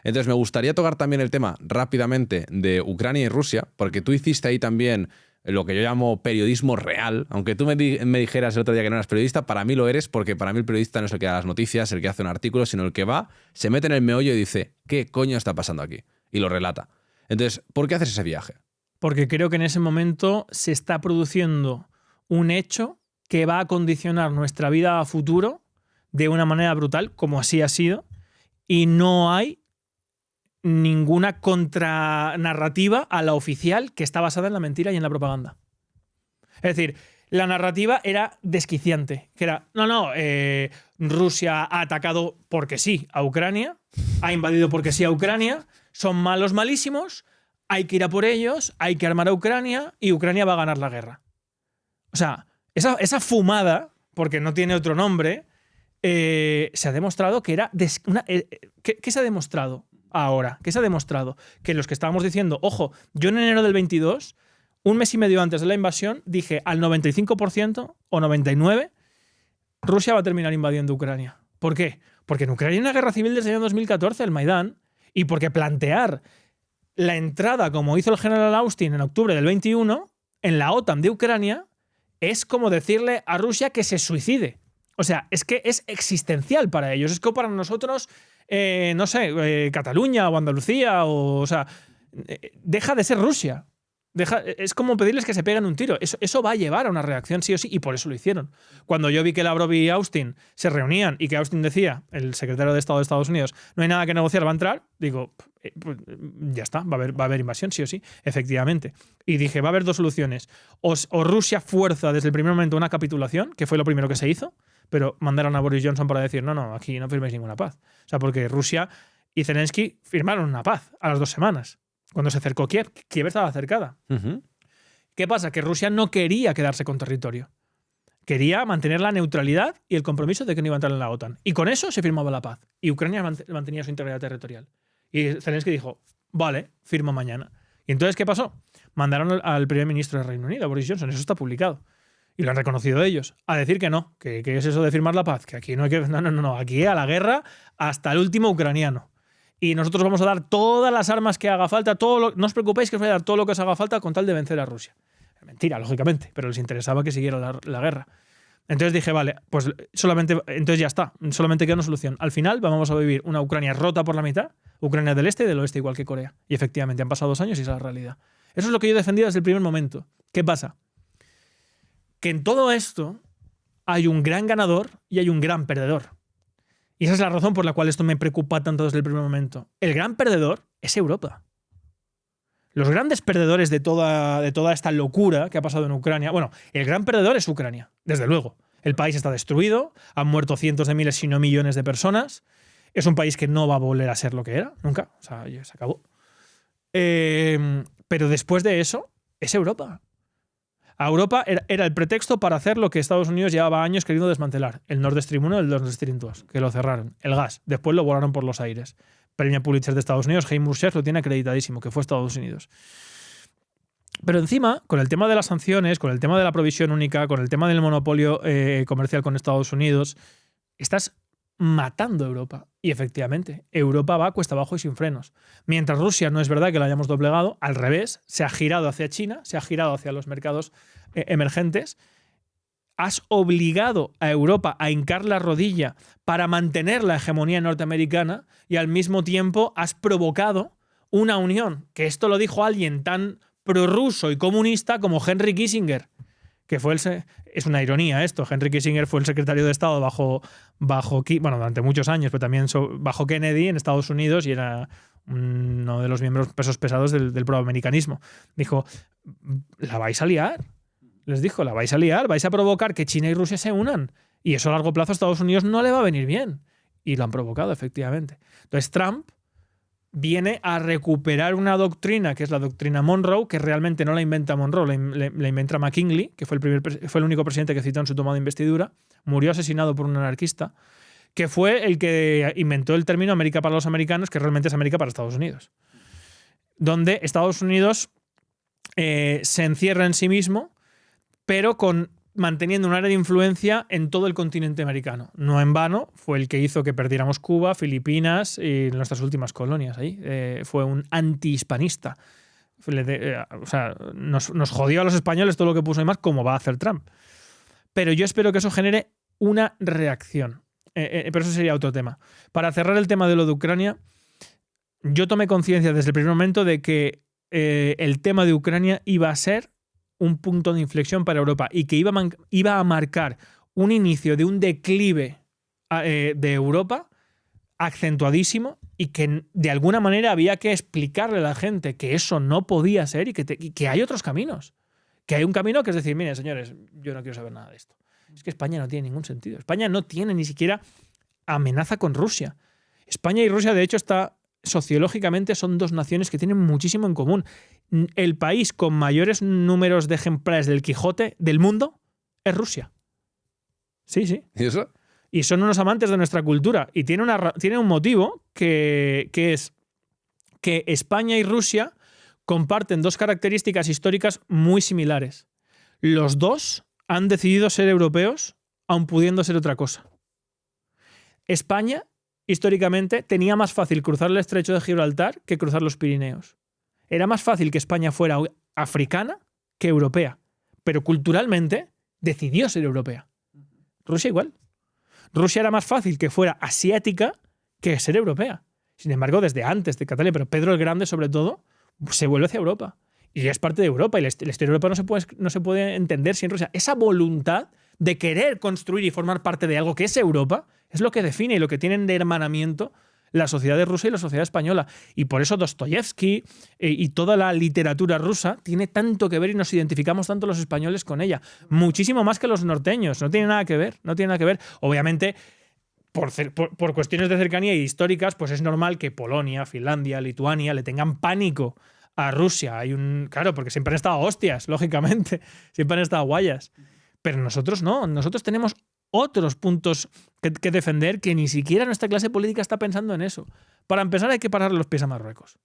Entonces me gustaría tocar también el tema rápidamente de Ucrania y Rusia, porque tú hiciste ahí también lo que yo llamo periodismo real. Aunque tú me dijeras el otro día que no eras periodista, para mí lo eres, porque para mí el periodista no es el que da las noticias, el que hace un artículo, sino el que va, se mete en el meollo y dice, ¿qué coño está pasando aquí? Y lo relata. Entonces, ¿por qué haces ese viaje? Porque creo que en ese momento se está produciendo un hecho que va a condicionar nuestra vida a futuro de una manera brutal, como así ha sido, y no hay ninguna contranarrativa a la oficial que está basada en la mentira y en la propaganda. Es decir, la narrativa era desquiciante, que era, Rusia ha atacado porque sí a Ucrania, ha invadido porque sí a Ucrania, son malos malísimos, hay que ir a por ellos, hay que armar a Ucrania y Ucrania va a ganar la guerra. O sea, esa fumada, porque no tiene otro nombre, se ha demostrado que era... ¿Qué se ha demostrado ahora? ¿Qué se ha demostrado? Que los que estábamos diciendo, ojo, yo en enero del 22, un mes y medio antes de la invasión, dije al 95% o 99%, Rusia va a terminar invadiendo Ucrania. ¿Por qué? Porque en Ucrania hay una guerra civil desde el año 2014, el Maidán, y porque plantear la entrada, como hizo el general Austin en octubre del 21, en la OTAN de Ucrania, es como decirle a Rusia que se suicide. O sea, es que es existencial para ellos. Es como para nosotros, Cataluña o Andalucía, o sea, deja de ser Rusia. Es como pedirles que se peguen un tiro. Eso va a llevar a una reacción sí o sí, y por eso lo hicieron. Cuando yo vi que Lavrov y Austin se reunían y que Austin decía, el secretario de Estado de Estados Unidos, no hay nada que negociar, va a entrar, digo, pues ya está, va a haber invasión sí o sí, efectivamente. Y dije, va a haber dos soluciones. O Rusia fuerza desde el primer momento una capitulación, que fue lo primero que se hizo, pero mandaron a Boris Johnson para decir, no, aquí no firméis ninguna paz. O sea, porque Rusia y Zelensky firmaron una paz a las 2 semanas. Cuando se acercó Kiev estaba cercada. Uh-huh. ¿Qué pasa? Que Rusia no quería quedarse con territorio. Quería mantener la neutralidad y el compromiso de que no iba a entrar en la OTAN. Y con eso se firmaba la paz. Y Ucrania mantenía su integridad territorial. Y Zelensky dijo, vale, firmo mañana. ¿Y entonces qué pasó? Mandaron al primer ministro del Reino Unido, a Boris Johnson. Eso está publicado. Y lo han reconocido ellos. A decir que no. ¿Qué es eso de firmar la paz? Que aquí no hay que... No. Aquí a la guerra hasta el último ucraniano. Y nosotros vamos a dar todas las armas que haga falta, no os preocupéis que os voy a dar todo lo que os haga falta con tal de vencer a Rusia. Mentira, lógicamente, pero les interesaba que siguiera la guerra. Entonces dije, vale, pues entonces ya está, solamente queda una solución. Al final vamos a vivir una Ucrania rota por la mitad, Ucrania del este y del oeste, igual que Corea. Y efectivamente han pasado 2 años y esa es la realidad. Eso es lo que yo he defendido desde el primer momento. ¿Qué pasa? Que en todo esto hay un gran ganador y hay un gran perdedor. Y esa es la razón por la cual esto me preocupa tanto desde el primer momento. El gran perdedor es Europa. Los grandes perdedores de toda esta locura que ha pasado en Ucrania... Bueno, el gran perdedor es Ucrania, desde luego. El país está destruido, han muerto cientos de miles, si no millones de personas. Es un país que no va a volver a ser lo que era, nunca. O sea, ya se acabó. Pero después de eso, es Europa. A Europa era el pretexto para hacer lo que Estados Unidos llevaba años queriendo desmantelar. El Nord Stream 1 y el Nord Stream 2, que lo cerraron. El gas. Después lo volaron por los aires. Premio Pulitzer de Estados Unidos, Seymour Scherf lo tiene acreditadísimo, que fue Estados Unidos. Pero encima, con el tema de las sanciones, con el tema de la provisión única, con el tema del monopolio comercial con Estados Unidos, estás matando a Europa. Y efectivamente, Europa va cuesta abajo y sin frenos. Mientras Rusia no es verdad que la hayamos doblegado, al revés, se ha girado hacia China, se ha girado hacia los mercados emergentes. Has obligado a Europa a hincar la rodilla para mantener la hegemonía norteamericana y al mismo tiempo has provocado una unión, que esto lo dijo alguien tan prorruso y comunista como Henry Kissinger, que fue es una ironía esto. Henry Kissinger fue el secretario de Estado durante muchos años, pero también bajo Kennedy en Estados Unidos y era uno de los miembros pesos pesados del proamericanismo. Dijo, la vais a liar. Les dijo, la vais a liar, vais a provocar que China y Rusia se unan. Y eso a largo plazo a Estados Unidos no le va a venir bien. Y lo han provocado, efectivamente. Entonces Trump viene a recuperar una doctrina, que es la doctrina Monroe, que realmente no la inventa Monroe, la inventa McKinley, que fue el único presidente que citó en su toma de investidura. Murió asesinado por un anarquista, que fue el que inventó el término América para los americanos, que realmente es América para Estados Unidos. Donde Estados Unidos se encierra en sí mismo, pero con manteniendo un área de influencia en todo el continente americano. No en vano, fue el que hizo que perdiéramos Cuba, Filipinas y nuestras últimas colonias ahí. Fue un antihispanista. O sea, nos jodió a los españoles todo lo que puso y más, como va a hacer Trump. Pero yo espero que eso genere una reacción. Pero eso sería otro tema. Para cerrar el tema de lo de Ucrania, yo tomé conciencia desde el primer momento de que el tema de Ucrania iba a ser un punto de inflexión para Europa y que iba a marcar un inicio de un declive de Europa acentuadísimo y que de alguna manera había que explicarle a la gente que eso no podía ser y que hay otros caminos. Que hay un camino que es decir, miren, señores, yo no quiero saber nada de esto. Es que España no tiene ningún sentido. España no tiene ni siquiera amenaza con Rusia. España y Rusia, de hecho, sociológicamente son dos naciones que tienen muchísimo en común. El país con mayores números de ejemplares del Quijote del mundo es Rusia. Sí, sí. ¿Y eso? Y son unos amantes de nuestra cultura. Y tiene un motivo que es que España y Rusia comparten dos características históricas muy similares. Los dos han decidido ser europeos, aun pudiendo ser otra cosa. España, históricamente, tenía más fácil cruzar el estrecho de Gibraltar que cruzar los Pirineos. Era más fácil que España fuera africana que europea. Pero culturalmente decidió ser europea. Rusia igual. Rusia era más fácil que fuera asiática que ser europea. Sin embargo, desde antes de Catalina, pero Pedro el Grande, sobre todo, se vuelve hacia Europa. Y ya es parte de Europa. Y la historia europea no se puede entender sin Rusia. Esa voluntad de querer construir y formar parte de algo que es Europa es lo que define y lo que tienen de hermanamiento la sociedad de Rusia y la sociedad española. Y por eso Dostoyevsky y toda la literatura rusa tiene tanto que ver y nos identificamos tanto los españoles con ella. Muchísimo más que los norteños. No tiene nada que ver. No tiene nada que ver. Obviamente, por cuestiones de cercanía y históricas, pues es normal que Polonia, Finlandia, Lituania le tengan pánico a Rusia. Claro, porque siempre han estado hostias, lógicamente. Siempre han estado guayas. Pero nosotros no. Nosotros tenemos otros puntos que defender que ni siquiera nuestra clase política está pensando en eso. Para empezar, hay que parar los pies a Marruecos.